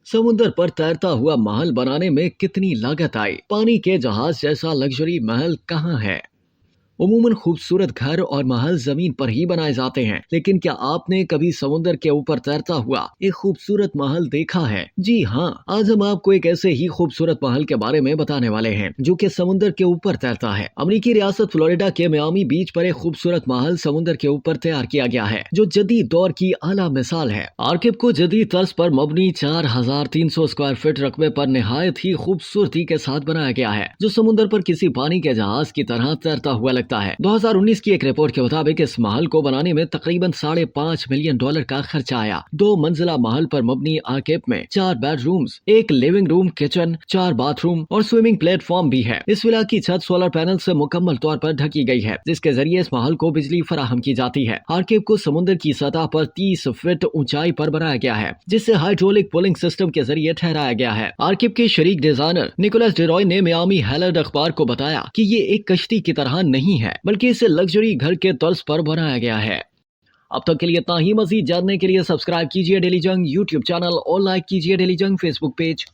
समुद्र पर तैरता हुआ महल बनाने में कितनी लागत आई? पानी के जहाज जैसा लग्जरी महल कहाँ है? उमूमन खूबसूरत घर और महल जमीन पर ही बनाए जाते हैं, लेकिन क्या आपने कभी समुद्र के ऊपर तैरता हुआ एक खूबसूरत महल देखा है? जी हाँ, आज हम आपको एक ऐसे ही खूबसूरत महल के बारे में बताने वाले हैं जो कि समुद्र के ऊपर तैरता है। अमेरिकी रियासत फ्लोरिडा के मियामी बीच पर एक खूबसूरत महल समुद्र के ऊपर तैयार किया गया है, जो जदीद दौर की आला मिसाल है। आर्किप को जदीद तर्ज पर मबनी 4300 स्क्वायर फीट रकबे पर निहायत ही खूबसूरती के साथ बनाया गया है, जो समुद्र पर किसी पानी के जहाज की तरह तैरता हुआ लगता है। 2019 की एक रिपोर्ट के मुताबिक इस महल को बनाने में तकरीबन $5.5 मिलियन का खर्चा आया। 2 मंजिला महल पर मबनी आर्केप में 4 bedrooms, 1 living room, kitchen, 4 bathroom और स्विमिंग प्लेटफॉर्म भी है। इस विला की छत सोलर पैनल से मुकम्मल तौर पर ढकी गई है, जिसके जरिए इस महल को बिजली फराहम की जाती है। आर्केप को समुद्र की सतह पर 30 फीट ऊंचाई पर बनाया गया है, जिससे हाइड्रोलिक पुलिंग सिस्टम के जरिए ठहराया गया है। आर्केप के शरीक डिजाइनर निकोलस डेरॉय ने मियामी हेराल्ड अखबार को बताया कि ये एक कश्ती की तरह नहीं है, बल्कि इसे लग्जरी घर के तर्ज पर बनाया गया है। अब तक के लिए इतना ही। मजीद जानने के लिए सब्सक्राइब कीजिए डेली जंग यूट्यूब चैनल और लाइक कीजिए डेली जंग फेसबुक पेज।